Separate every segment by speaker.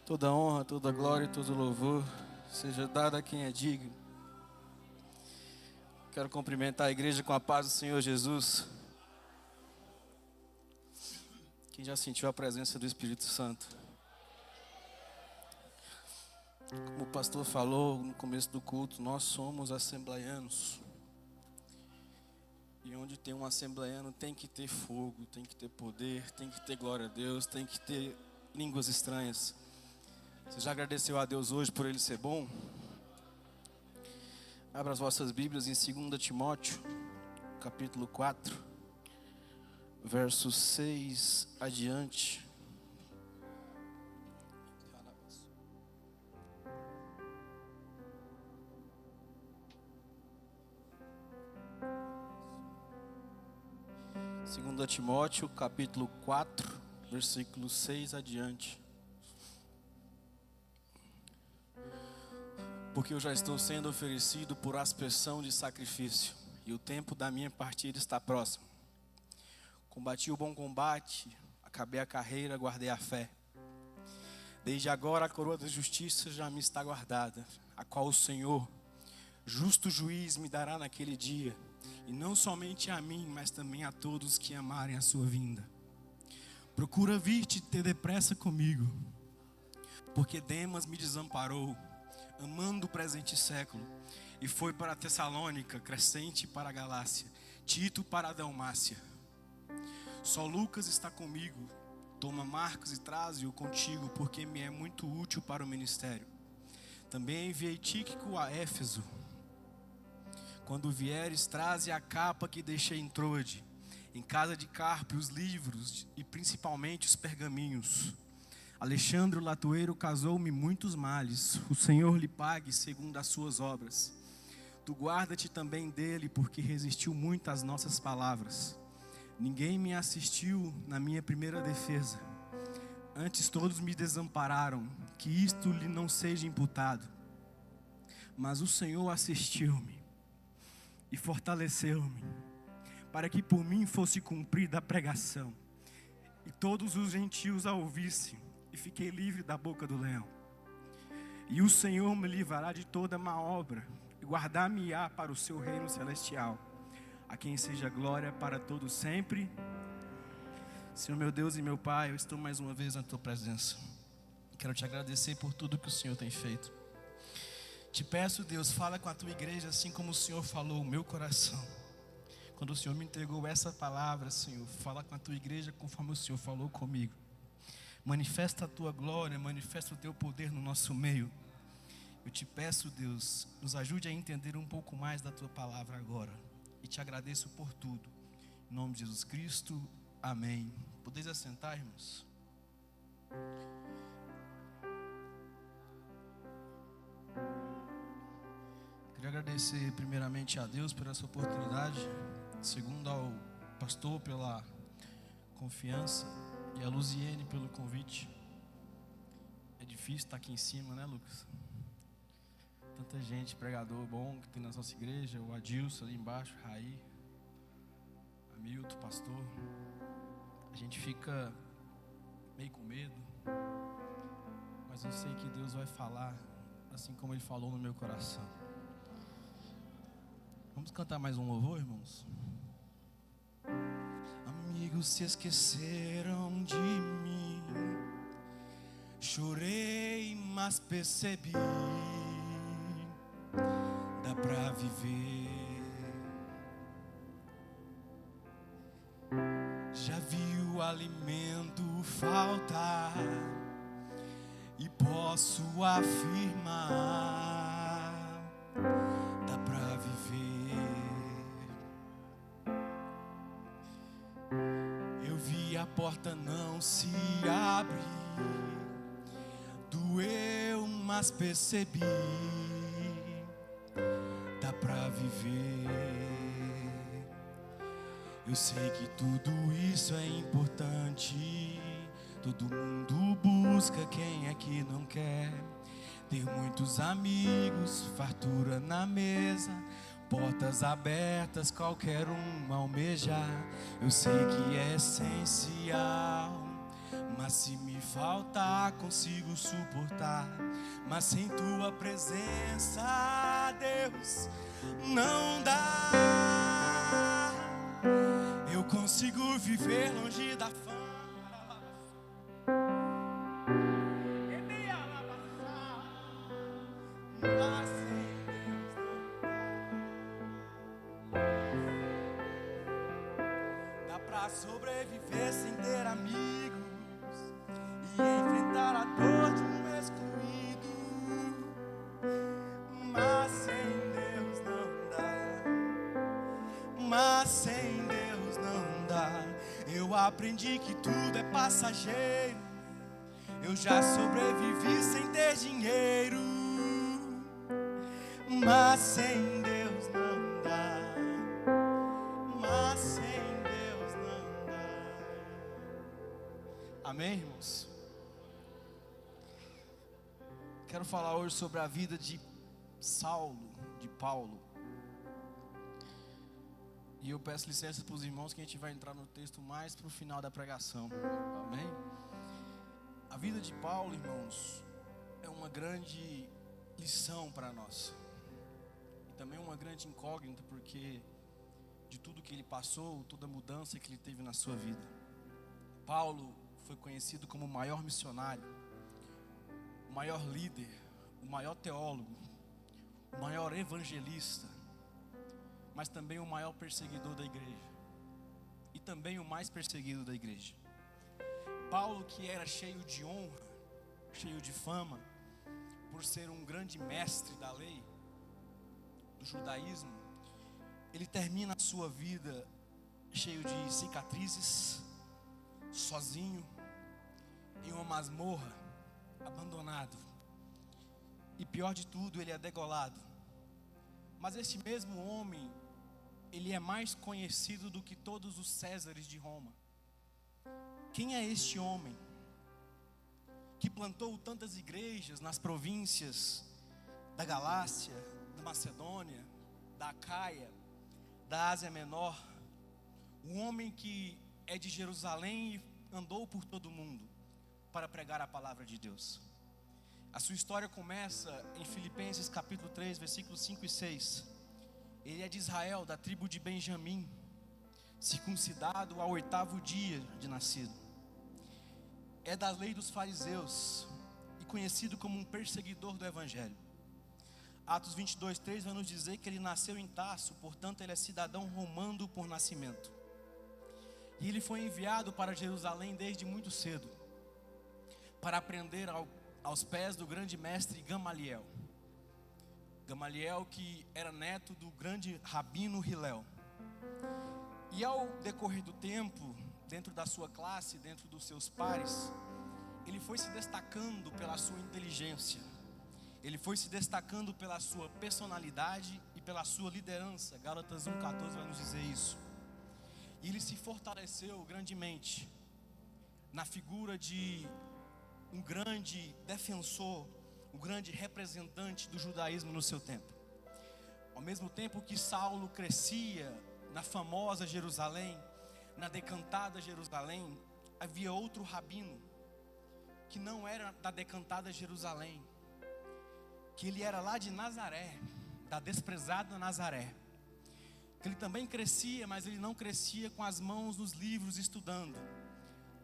Speaker 1: Toda honra, toda glória e todo louvor seja dado a quem é digno. Quero cumprimentar a igreja com a paz do Senhor Jesus. Quem já sentiu a presença do Espírito Santo? Como o pastor falou no começo do culto, nós somos assembleianos. E onde tem um assembleiano tem que ter fogo, tem que ter poder, tem que ter glória a Deus, tem que ter línguas estranhas. Você já agradeceu a Deus hoje por Ele ser bom? Abra as vossas Bíblias em 2 Timóteo, capítulo 4, versos 6 adiante. Segunda Timóteo, capítulo 4, versículo 6 adiante. Porque eu já estou sendo oferecido por aspersão de sacrifício, e o tempo da minha partida está próximo. Combati o bom combate, acabei a carreira, guardei a fé. Desde agora a coroa da justiça já me está guardada, a qual o Senhor, justo juiz, me dará naquele dia, e não somente a mim, mas também a todos que amarem a sua vinda. Procura vir-te ter depressa comigo, porque Demas me desamparou, amando o presente século, e foi para a Tessalônica, Crescente para a Galácia, Tito para a Dalmácia. Só Lucas está comigo. Toma Marcos e traze-o contigo, porque me é muito útil para o ministério. Também enviei Tíquico a Éfeso. Quando vieres, traze a capa que deixei em Troade, em casa de Carpo, os livros e principalmente os pergaminhos. Alexandre o latoeiro causou-me muitos males. O Senhor lhe pague segundo as suas obras. Tu guarda-te também dele, porque resistiu muito às nossas palavras. Ninguém me assistiu na minha primeira defesa. Antes todos me desampararam, que isto lhe não seja imputado. Mas o Senhor assistiu-me e fortaleceu-me, para que por mim fosse cumprida a pregação, e todos os gentios a ouvissem, e fiquei livre da boca do leão. E o Senhor me livrará de toda má obra, e guardar-me-á para o seu reino celestial, a quem seja glória para todos sempre. Senhor meu Deus e meu Pai, eu estou mais uma vez na tua presença. Quero te agradecer por tudo que o Senhor tem feito. Te peço, Deus, fala com a tua igreja assim como o Senhor falou o meu coração. Quando o Senhor me entregou essa palavra, Senhor, fala com a tua igreja conforme o Senhor falou comigo. Manifesta a tua glória, manifesta o teu poder no nosso meio. Eu te peço, Deus, nos ajude a entender um pouco mais da tua palavra agora. E te agradeço por tudo. Em nome de Jesus Cristo, amém. Podeis assentar, irmãos? Queria agradecer primeiramente a Deus por essa oportunidade. Segundo ao pastor pela confiança. E a Luziene pelo convite. É difícil estar aqui em cima, né, Lucas? Tanta gente, pregador bom que tem na nossa igreja. O Adilson ali embaixo, Raí, Hamilton, pastor. A gente fica meio com medo, mas eu sei que Deus vai falar assim como Ele falou no meu coração. Vamos cantar mais um louvor, irmãos? Amigos se esqueceram de mim, chorei, mas percebi, dá pra viver. Já vi o alimento faltar e posso afirmar, dá pra viver. A porta não se abre, doeu, mas percebi, dá pra viver. Eu sei que tudo isso é importante, todo mundo busca, quem é que não quer ter muitos amigos, fartura na mesa, portas abertas, qualquer um almejar. Eu sei que é essencial, Mas se me faltar, consigo suportar. Mas sem tua presença, Deus, não dá. Eu consigo viver longe da fama. Mas sem Deus não dá. Dá pra sobreviver sem ter amigos e enfrentar a dor de um excluído. Mas sem Deus não dá. Mas sem Deus não dá. Eu aprendi que tudo é passageiro. Eu já sobrevivi sem ter dinheiro. Mas sem Deus não dá. Mas sem Deus não dá. Amém, irmãos? Quero falar hoje sobre a vida de Saulo, de Paulo. E eu peço licença para os irmãos que a gente vai entrar no texto mais para o final da pregação. Amém? A vida de Paulo, irmãos, é uma grande lição para nós. E também uma grande incógnita, porque de tudo que ele passou, toda a mudança que ele teve na sua vida. Paulo foi conhecido como o maior missionário, o maior líder, o maior teólogo, o maior evangelista, mas também o maior perseguidor da igreja. E também o mais perseguido da igreja. Paulo, que era cheio de honra, cheio de fama, por ser um grande mestre da lei, do judaísmo, ele termina a sua vida cheio de cicatrizes, sozinho, em uma masmorra, abandonado. E pior de tudo, ele é degolado. Mas este mesmo homem, ele é mais conhecido do que todos os Césares de Roma. Quem é este homem que plantou tantas igrejas nas províncias da Galácia, da Macedônia, da Acaia, da Ásia Menor? Um homem que é de Jerusalém e andou por todo o mundo para pregar a palavra de Deus. A sua história começa em Filipenses capítulo 3, versículos 5 e 6. Ele é de Israel, da tribo de Benjamim, circuncidado ao 8º dia de nascido. É da lei dos fariseus e conhecido como um perseguidor do evangelho. Atos 22, 3 vai nos dizer que ele nasceu em Tarso, portanto ele é cidadão romano por nascimento. E ele foi enviado para Jerusalém desde muito cedo, para aprender aos pés do grande mestre Gamaliel. Gamaliel, que era neto do grande rabino Hilel. E ao decorrer do tempo, dentro da sua classe, dentro dos seus pares, ele foi se destacando pela sua inteligência. Ele foi se destacando pela sua personalidade e pela sua liderança. Gálatas 1,14 vai nos dizer isso. E ele se fortaleceu grandemente na figura de um grande defensor, um grande representante do judaísmo no seu tempo. Ao mesmo tempo que Saulo crescia na famosa Jerusalém, na decantada Jerusalém, havia outro rabino que não era da decantada Jerusalém, que ele era lá de Nazaré, da desprezada Nazaré. Que ele também crescia, mas ele não crescia com as mãos nos livros estudando,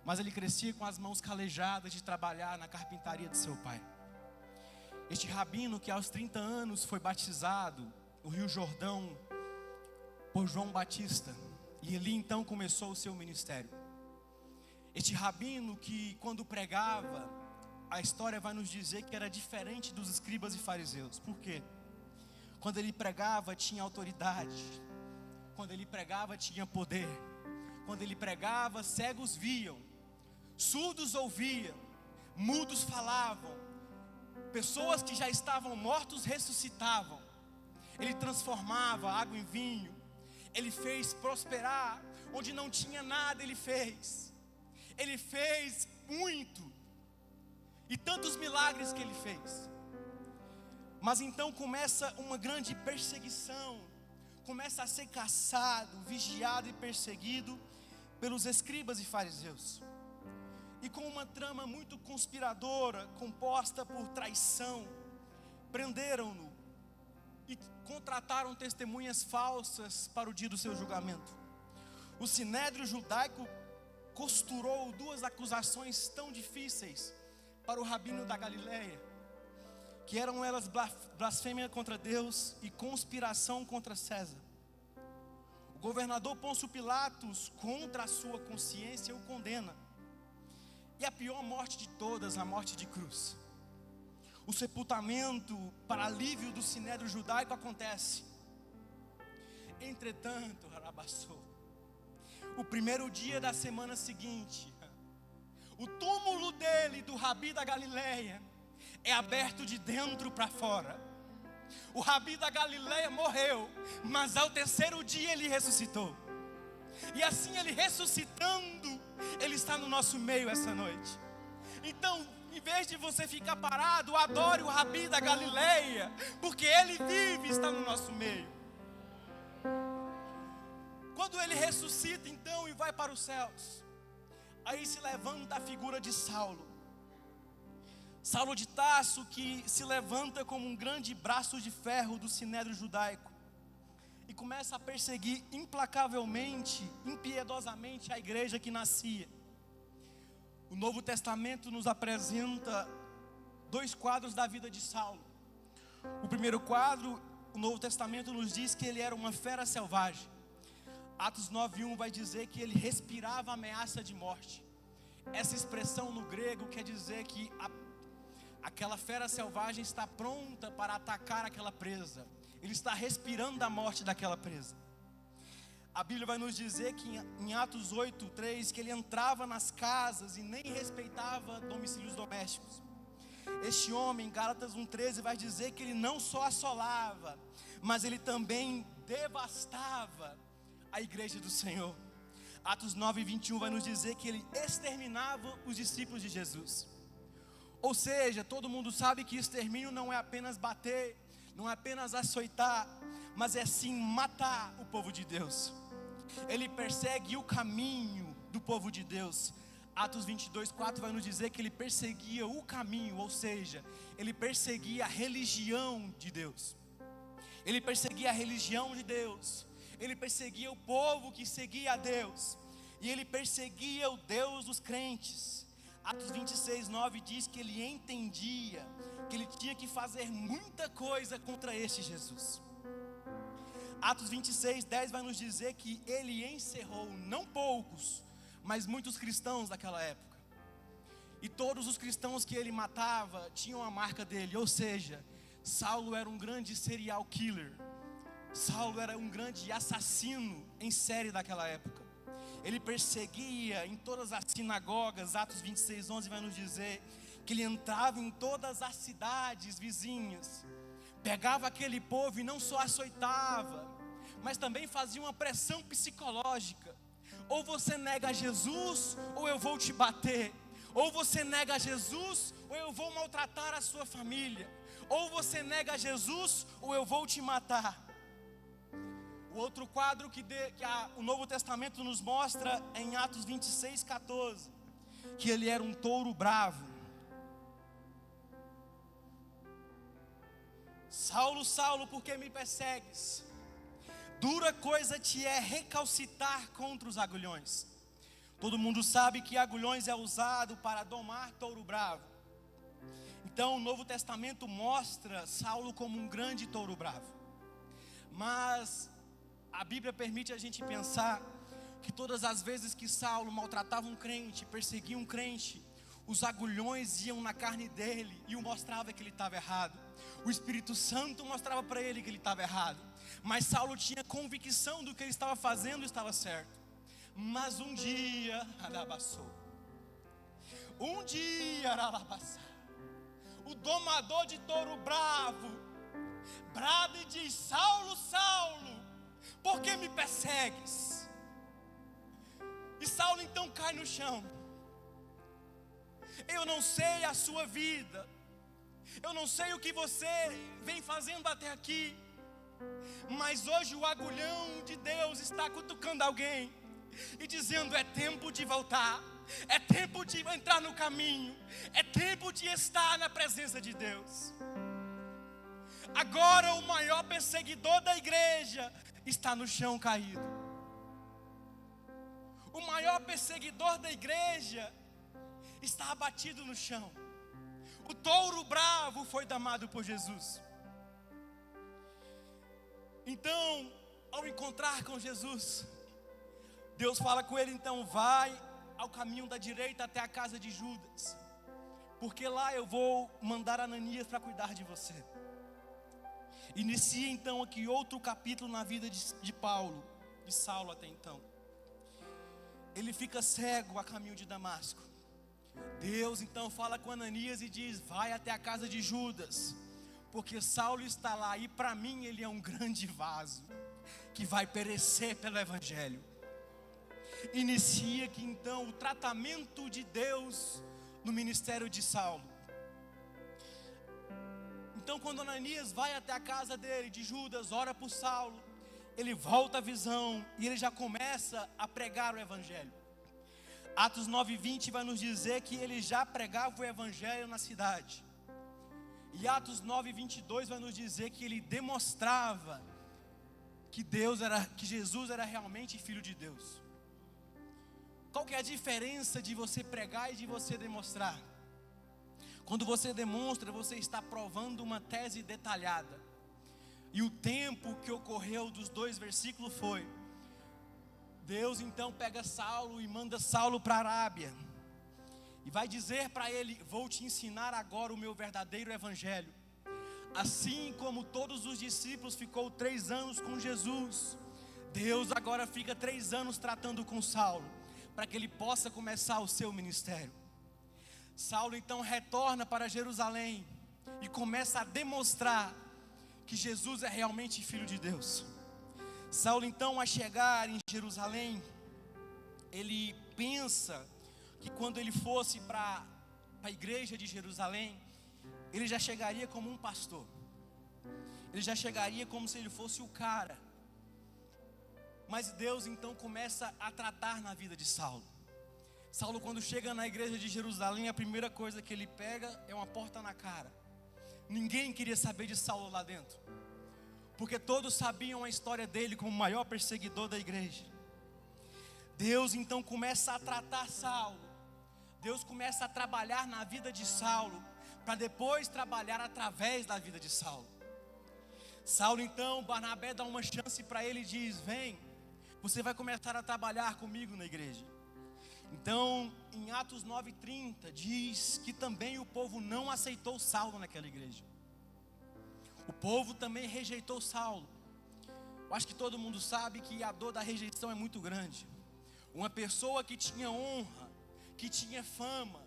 Speaker 1: mas ele crescia com as mãos calejadas de trabalhar na carpintaria de seu pai. Este rabino, que aos 30 anos foi batizado no Rio Jordão por João Batista, e ali então começou o seu ministério. Este rabino que, quando pregava, a história vai nos dizer que era diferente dos escribas e fariseus. Por quê? Quando ele pregava tinha autoridade, quando ele pregava tinha poder, quando ele pregava cegos viam, surdos ouviam, mudos falavam, pessoas que já estavam mortos ressuscitavam. Ele transformava água em vinho. Ele fez prosperar onde não tinha nada. Ele fez muito, e tantos milagres que ele fez. Mas então começa uma grande perseguição. Começa a ser caçado, vigiado e perseguido pelos escribas e fariseus. e com uma trama muito conspiradora, composta por traição, prenderam-no e contrataram testemunhas falsas para o dia do seu julgamento. O sinédrio judaico costurou duas acusações tão difíceis para o rabino da Galileia, que eram elas blasfêmia contra Deus e conspiração contra César. O governador Pôncio Pilatos, contra a sua consciência, o condena. E a pior morte de todas, a morte de cruz. O sepultamento, para alívio do sinédrio judaico, acontece. Entretanto, o primeiro dia da semana seguinte, o túmulo dele, do Rabi da Galileia, é aberto de dentro para fora. O Rabi da Galileia morreu, mas ao terceiro dia ele ressuscitou. E assim ele ressuscitando, ele está no nosso meio essa noite. Então, em vez de você ficar parado, adore o Rabi da Galileia, porque ele vive e está no nosso meio. Quando ele ressuscita então e vai para os céus, aí se levanta a figura de Saulo. Saulo de Tarso, que se levanta como um grande braço de ferro do sinédrio judaico e começa a perseguir implacavelmente, impiedosamente a igreja que nascia. O Novo Testamento nos apresenta dois quadros da vida de Saulo. O primeiro quadro, o Novo Testamento nos diz que ele era uma fera selvagem. Atos 9:1 vai dizer que ele respirava ameaça de morte. Essa expressão no grego quer dizer que aquela fera selvagem está pronta para atacar aquela presa. Ele está respirando a morte daquela presa. A Bíblia vai nos dizer que em Atos 8:3 que ele entrava nas casas e nem respeitava domicílios domésticos. Este homem, em Gálatas 1:13, vai dizer que ele não só assolava, mas ele também devastava a igreja do Senhor. Atos 9:21 vai nos dizer que ele exterminava os discípulos de Jesus. Ou seja, todo mundo sabe que extermínio não é apenas bater, não é apenas açoitar, mas é sim matar o povo de Deus. Ele persegue o caminho do povo de Deus. Atos 22:4 vai nos dizer que ele perseguia o caminho, ou seja, ele perseguia a religião de Deus. Ele perseguia a religião de Deus. Ele perseguia o povo que seguia a Deus. E ele perseguia o Deus dos crentes. Atos 26:9 diz que ele entendia que ele tinha que fazer muita coisa contra este Jesus. Atos 26:10 vai nos dizer que ele encerrou não poucos, mas muitos cristãos daquela época. E todos os cristãos que ele matava tinham a marca dele, ou seja, Saulo era um grande serial killer. Saulo era um grande assassino em série daquela época. Ele perseguia em todas as sinagogas. Atos 26:11 vai nos dizer que ele entrava em todas as cidades vizinhas, pegava aquele povo e não só açoitava, mas também fazia uma pressão psicológica. Ou você nega Jesus, ou eu vou te bater. Ou você nega Jesus, ou eu vou maltratar a sua família. Ou você nega Jesus, ou eu vou te matar. O outro quadro que o Novo Testamento nos mostra é em Atos 26:14, que ele era um touro bravo. Saulo, Saulo, por que me persegues? Dura coisa te é recalcitar contra os agulhões. Todo mundo sabe que agulhões é usado para domar touro bravo. Então o Novo Testamento mostra Saulo como um grande touro bravo. Mas a Bíblia permite a gente pensar que todas as vezes que Saulo maltratava um crente, perseguia um crente, os agulhões iam na carne dele e o mostrava que ele estava errado. O Espírito Santo mostrava para ele que ele estava errado. Mas Saulo tinha convicção do que ele estava fazendo estava certo. Mas um dia, o domador de touro bravo brada e diz: Saulo, Saulo, por que me persegues? E Saulo então cai no chão. Eu não sei a sua vida, eu não sei o que você vem fazendo até aqui, mas hoje o agulhão de Deus está cutucando alguém e dizendo: é tempo de voltar, é tempo de entrar no caminho, é tempo de estar na presença de Deus. Agora o maior perseguidor da igreja está no chão caído. O maior perseguidor da igreja está abatido no chão. O touro bravo foi damado por Jesus. Então, ao encontrar com Jesus, Deus fala com ele: então vai ao caminho da direita até a casa de Judas, porque lá eu vou mandar Ananias para cuidar de você. Inicia então aqui outro capítulo na vida de Paulo, de Saulo até então. Ele fica cego a caminho de Damasco. Deus então fala com Ananias e diz: vai até a casa de Judas, porque Saulo está lá e para mim ele é um grande vaso que vai perecer pelo evangelho. Inicia aqui então o tratamento de Deus no ministério de Saulo. Então quando Ananias vai até a casa dele, de Judas, ora por Saulo, ele volta a visão e ele já começa a pregar o evangelho. Atos 9:20 vai nos dizer que ele já pregava o evangelho na cidade. E Atos 9:22 vai nos dizer que ele demonstrava que Jesus era realmente filho de Deus. Qual que é a diferença de você pregar e de você demonstrar? Quando você demonstra, você está provando uma tese detalhada. E o tempo que ocorreu dos 2 versículos foi: Deus então pega Saulo e manda Saulo para a Arábia. E vai dizer para ele: vou te ensinar agora o meu verdadeiro evangelho. Assim como todos os discípulos ficou 3 anos com Jesus, Deus agora fica 3 anos tratando com Saulo, para que ele possa começar o seu ministério. Saulo então retorna para Jerusalém e começa a demonstrar que Jesus é realmente filho de Deus. Saulo então, a chegar em Jerusalém, ele pensa que quando ele fosse para a igreja de Jerusalém, ele já chegaria como um pastor. Ele já chegaria como se ele fosse o cara. Mas Deus então começa a tratar na vida de Saulo. Saulo, quando chega na igreja de Jerusalém, a primeira coisa que ele pega é uma porta na cara. Ninguém queria saber de Saulo lá dentro, porque todos sabiam a história dele como o maior perseguidor da igreja. Deus então começa a tratar Saulo. Deus começa a trabalhar na vida de Saulo, para depois trabalhar através da vida de Saulo. Saulo então, Barnabé dá uma chance para ele e diz: vem, você vai começar a trabalhar comigo na igreja. Então, em Atos 9:30, diz que também o povo não aceitou Saulo naquela igreja. O povo também rejeitou Saulo. Eu acho que todo mundo sabe que a dor da rejeição é muito grande. Uma pessoa que tinha honra, que tinha fama,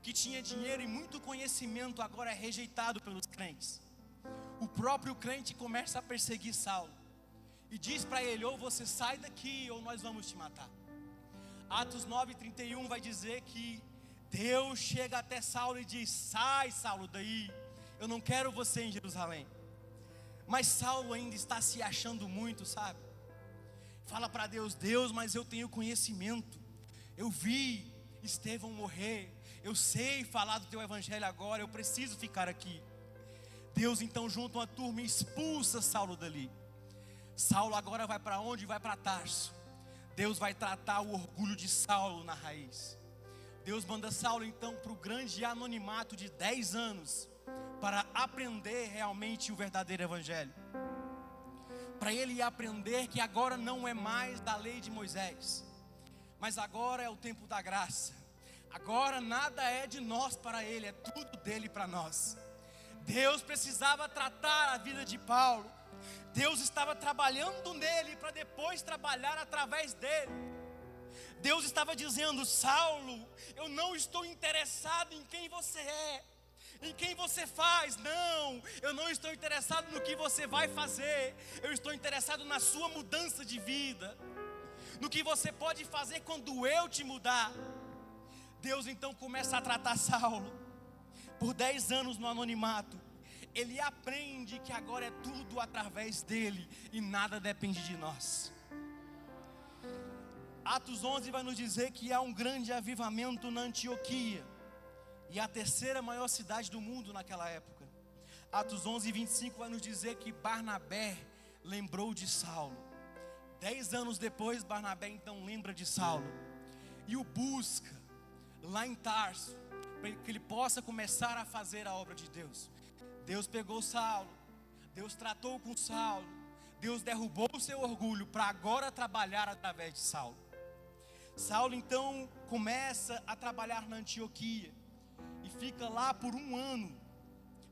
Speaker 1: que tinha dinheiro e muito conhecimento, agora é rejeitado pelos crentes. O próprio crente começa a perseguir Saulo e diz para ele: ou você sai daqui ou nós vamos te matar. Atos 9:31 vai dizer que Deus chega até Saulo e diz: sai, Saulo, daí, eu não quero você em Jerusalém. Mas Saulo ainda está se achando muito, sabe? Fala para Deus: Deus, mas eu tenho conhecimento, eu vi Estevão morrer, eu sei falar do teu evangelho agora, eu preciso ficar aqui. Deus então junta uma turma e expulsa Saulo dali. Saulo agora vai para onde? Vai para Tarso. Deus vai tratar o orgulho de Saulo na raiz. Deus manda Saulo então para o grande anonimato de 10 anos, para aprender realmente o verdadeiro evangelho. Para ele aprender que agora não é mais da lei de Moisés, mas agora é o tempo da graça. Agora nada é de nós para ele, é tudo dele para nós. Deus precisava tratar a vida de Paulo. Deus estava trabalhando nele para depois trabalhar através dele. Deus estava dizendo: Saulo, eu não estou interessado em quem você é, em quem você faz. Não, eu não estou interessado no que você vai fazer. Eu estou interessado na sua mudança de vida, no que você pode fazer quando eu te mudar. Deus então começa a tratar Saulo. Por 10 anos no anonimato, ele aprende que agora é tudo através dele e nada depende de nós. Atos 11 vai nos dizer que há um grande avivamento na Antioquia, e a terceira maior cidade do mundo naquela época. Atos 11, 25 vai nos dizer que Barnabé lembrou de Saulo. 10 anos depois, Barnabé então lembra de Saulo e o busca lá em Tarso, para que ele possa começar a fazer a obra de Deus. Deus pegou Saulo, Deus tratou com Saulo, Deus derrubou o seu orgulho para agora trabalhar através de Saulo. Saulo então começa a trabalhar na Antioquia e fica lá por 1 ano,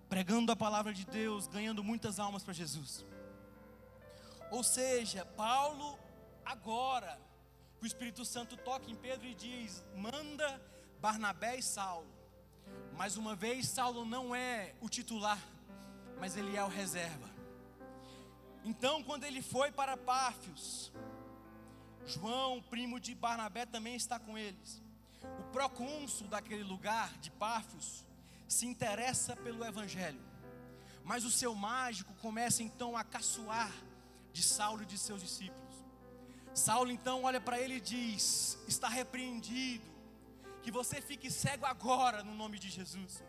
Speaker 1: pregando a palavra de Deus, ganhando muitas almas para Jesus. Ou seja, Paulo agora, o Espírito Santo toca em Pedro e diz: manda Barnabé e Saulo. Mais uma vez, Saulo não é o titular, mas ele é o reserva. Então, quando ele foi para Páfios, João, primo de Barnabé, também está com eles. O procônsul daquele lugar, de Páfios, se interessa pelo evangelho, mas o seu mágico começa então a caçoar de Saulo e de seus discípulos. Saulo então olha para ele e diz: está repreendido, que você fique cego agora no nome de Jesus.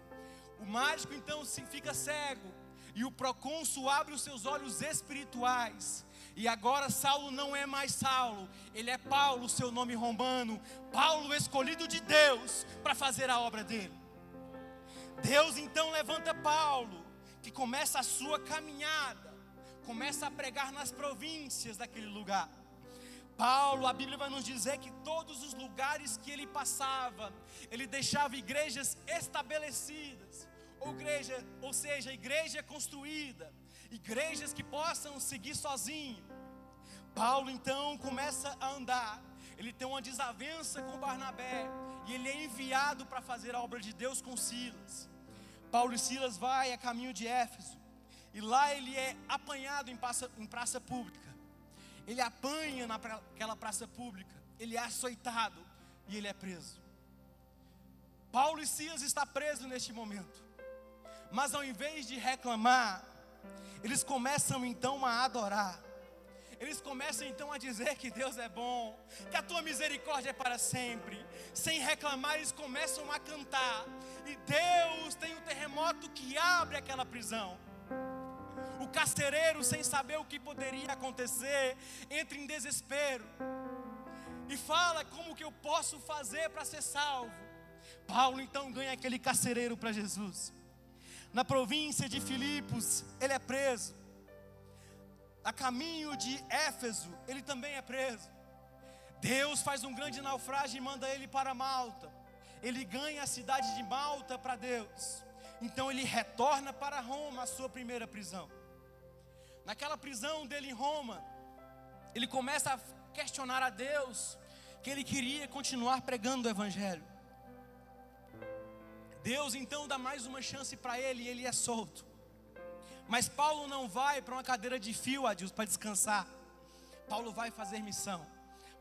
Speaker 1: O mágico então fica cego, e o procônsul abre os seus olhos espirituais, e agora Saulo não é mais Saulo, ele é Paulo, seu nome romano, Paulo, escolhido de Deus para fazer a obra dele. Deus então levanta Paulo, que começa a sua caminhada, começa a pregar nas províncias daquele lugar. Paulo, a Bíblia vai nos dizer que todos os lugares que ele passava, ele deixava igrejas estabelecidas, ou seja, igreja construída, igrejas que possam seguir sozinho. Paulo então começa a andar, ele tem uma desavença com Barnabé, e ele é enviado para fazer a obra de Deus com Silas. Paulo e Silas vai a caminho de Éfeso, e lá ele é apanhado em praça pública. Ele apanha naquela praça pública, ele é açoitado e ele é preso. Paulo e Silas estão presos neste momento, mas ao invés de reclamar, eles começam então a adorar. Eles começam então a dizer que Deus é bom, que a tua misericórdia é para sempre. Sem reclamar, eles começam a cantar, e Deus tem um terremoto que abre aquela prisão. O carcereiro, sem saber o que poderia acontecer, entra em desespero e fala: como que eu posso fazer para ser salvo? Paulo então ganha aquele carcereiro para Jesus. Na província de Filipos, ele é preso. A caminho de Éfeso, ele também é preso. Deus faz um grande naufrágio e manda ele para Malta. Ele ganha a cidade de Malta para Deus. Então ele retorna para Roma, a sua primeira prisão. Naquela prisão dele em Roma, ele começa a questionar a Deus, que ele queria continuar pregando o evangelho. Deus então dá mais uma chance para ele, e ele é solto. Mas Paulo não vai para uma cadeira de fio, Adilson, para descansar. Paulo vai fazer missão.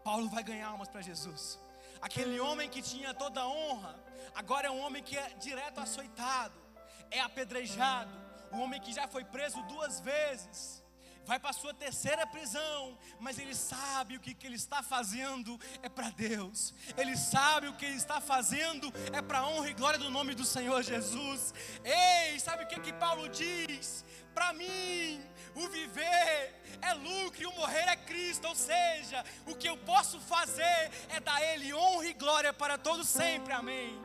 Speaker 1: Paulo vai ganhar almas para Jesus. Aquele homem que tinha toda a honra, agora é um homem que é direto açoitado, é apedrejado. O homem que já foi preso 2 vezes, vai para a sua terceira prisão, mas ele sabe o que ele está fazendo é para Deus. Ele sabe o que ele está fazendo é para a honra e glória do nome do Senhor Jesus. Ei, sabe o que Paulo diz? Para mim, o viver é lucro e o morrer é Cristo. Ou seja, o que eu posso fazer é dar a Ele honra e glória para todos sempre, amém.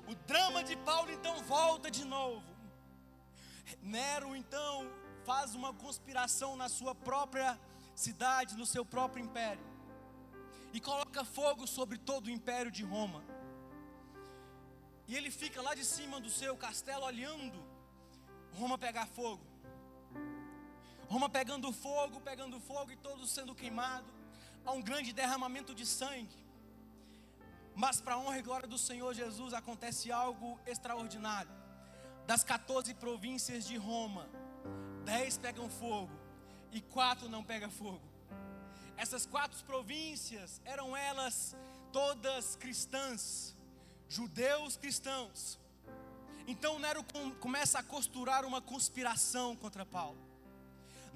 Speaker 1: O drama de Paulo então volta de novo. Nero então faz uma conspiração na sua própria cidade, no seu próprio império, e coloca fogo sobre todo o império de Roma. E ele fica lá de cima do seu castelo olhando Roma pegar fogo. Roma pegando fogo e todos sendo queimados. Há um grande derramamento de sangue. Mas para a honra e glória do Senhor Jesus acontece algo extraordinário. Das 14 províncias de Roma, 10 pegam fogo e 4 não pegam fogo. Essas 4 províncias eram elas todas cristãs, judeus cristãos. Então Nero começa a costurar uma conspiração contra Paulo.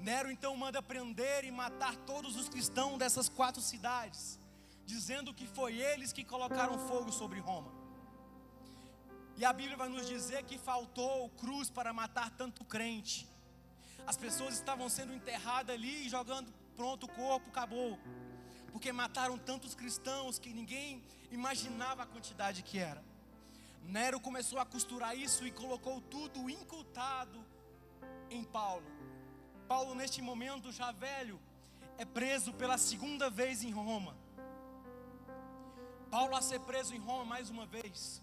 Speaker 1: Nero então manda prender e matar todos os cristãos dessas 4 cidades, dizendo que foi eles que colocaram fogo sobre Roma. E a Bíblia vai nos dizer que faltou cruz para matar tanto crente. As pessoas estavam sendo enterradas ali, jogando, pronto, o corpo, acabou. Porque mataram tantos cristãos que ninguém imaginava a quantidade que era. Nero começou a costurar isso e colocou tudo incultado em Paulo. Paulo, neste momento já velho, é preso pela 2ª vez em Roma. Paulo a ser preso em Roma mais uma vez.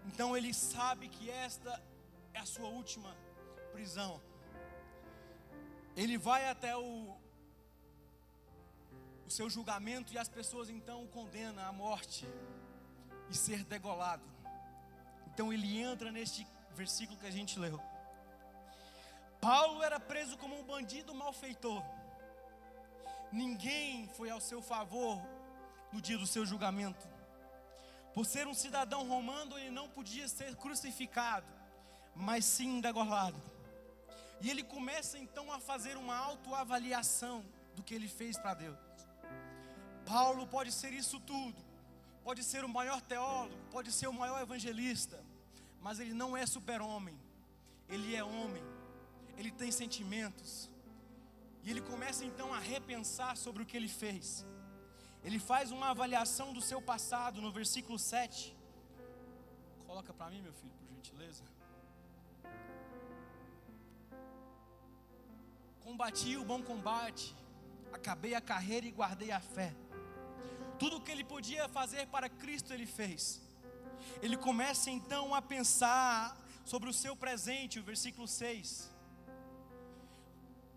Speaker 1: Então ele sabe que esta é a sua última prisão. Ele vai até o seu julgamento e as pessoas então o condenam à morte e ser degolado. Então ele entra neste versículo que a gente leu. Paulo era preso como um bandido malfeitor. Ninguém foi ao seu favor no dia do seu julgamento. Por ser um cidadão romano, ele não podia ser crucificado, mas sim degolado. E ele começa então a fazer uma autoavaliação do que ele fez para Deus. Paulo pode ser isso tudo, pode ser o maior teólogo, pode ser o maior evangelista, mas ele não é super-homem. Ele é homem, ele tem sentimentos. E ele começa então a repensar sobre o que ele fez. Ele faz uma avaliação do seu passado no versículo 7. Coloca para mim, meu filho, por gentileza. Combati o bom combate, acabei a carreira e guardei a fé. Tudo o que ele podia fazer para Cristo ele fez. Ele começa então a pensar sobre o seu presente, o versículo 6.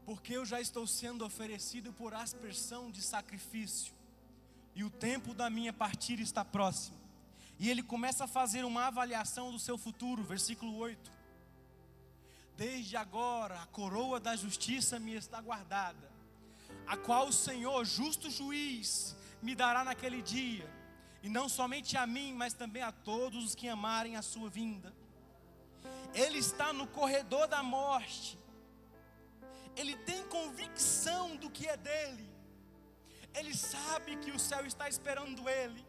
Speaker 1: Porque eu já estou sendo oferecido por aspersão de sacrifício, e o tempo da minha partida está próximo. E ele começa a fazer uma avaliação do seu futuro, versículo 8. Desde agora a coroa da justiça me está guardada, a qual o Senhor, justo juiz, me dará naquele dia, e não somente a mim, mas também a todos os que amarem a sua vinda. Ele está no corredor da morte. Ele tem convicção do que é dele. Ele sabe que o céu está esperando ele.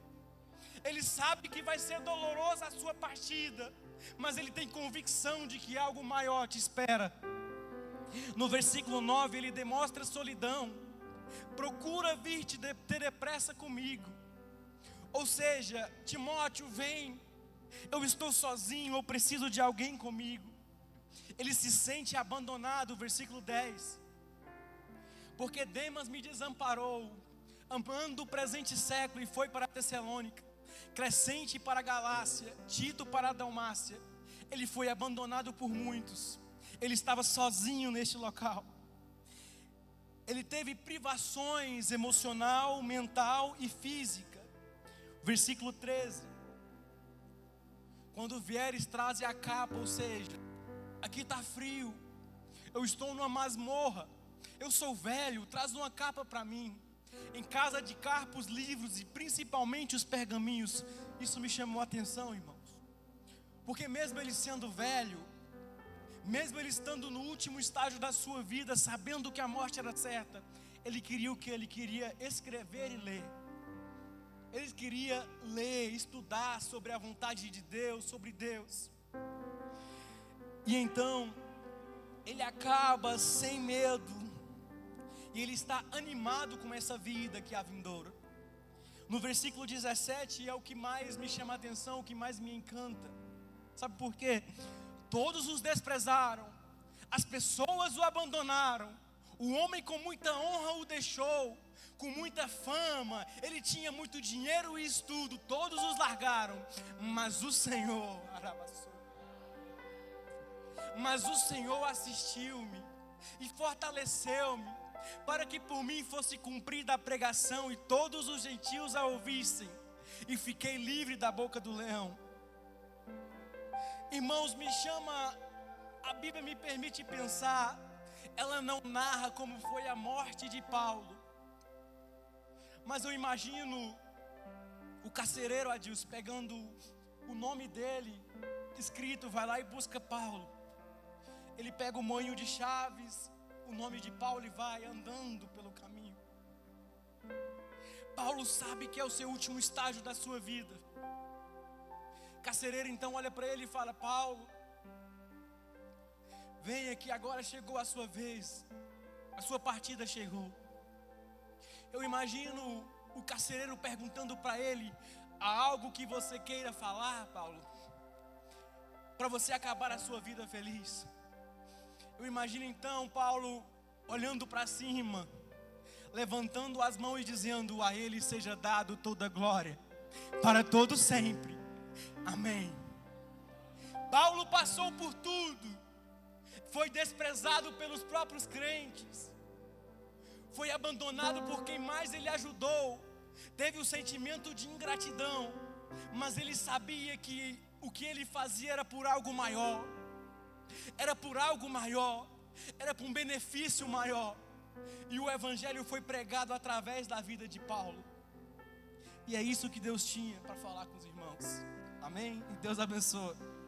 Speaker 1: Ele sabe que vai ser dolorosa a sua partida, mas ele tem convicção de que algo maior te espera. No versículo 9 ele demonstra solidão. Procura vir ter depressa comigo. Ou seja, Timóteo, vem. Eu estou sozinho, eu preciso de alguém comigo. Ele se sente abandonado, versículo 10. Porque Demas me desamparou, amando o presente século, e foi para Tessalônica. Crescente para a Galácia, Tito para a Dalmácia. Ele foi abandonado por muitos. Ele estava sozinho neste local. Ele teve privações emocional, mental e física. Versículo 13. Quando vieres, traze a capa, ou seja, aqui está frio, eu estou numa masmorra, eu sou velho, traz uma capa para mim. Em casa de Carpo, os livros e principalmente os pergaminhos. Isso me chamou a atenção, irmãos, porque mesmo ele sendo velho, mesmo ele estando no último estágio da sua vida, sabendo que a morte era certa, ele queria o que? Ele queria escrever e ler. Ele queria ler, estudar sobre a vontade de Deus, sobre Deus. E então, ele acaba sem medo, e ele está animado com essa vida que é a vindoura. No versículo 17 é o que mais me chama a atenção, o que mais me encanta. Sabe por quê? Todos os desprezaram, as pessoas o abandonaram, o homem com muita honra o deixou, com muita fama, ele tinha muito dinheiro e estudo, todos os largaram, mas o Senhor assistiu-me e fortaleceu-me, para que por mim fosse cumprida a pregação e todos os gentios a ouvissem, e fiquei livre da boca do leão. Irmãos, a Bíblia me permite pensar, ela não narra como foi a morte de Paulo, mas eu imagino o carcereiro Adilson pegando o nome dele escrito, vai lá e busca Paulo. Ele pega o moinho de chaves, o nome de Paulo e vai andando pelo caminho. Paulo sabe que é o seu último estágio da sua vida. Carcereiro então olha para ele e fala: Paulo, venha que agora chegou a sua vez, a sua partida chegou. Eu imagino o carcereiro perguntando para ele: há algo que você queira falar, Paulo, para você acabar a sua vida feliz? Eu imagino então Paulo olhando para cima, levantando as mãos e dizendo: a ele seja dado toda a glória, para todo sempre, amém. Paulo passou por tudo, foi desprezado pelos próprios crentes, foi abandonado por quem mais ele ajudou, teve o sentimento de ingratidão, mas ele sabia que o que ele fazia era por algo maior, era por algo maior, era por um benefício maior. E o evangelho foi pregado através da vida de Paulo. E é isso que Deus tinha para falar com os irmãos. Amém? E Deus abençoe.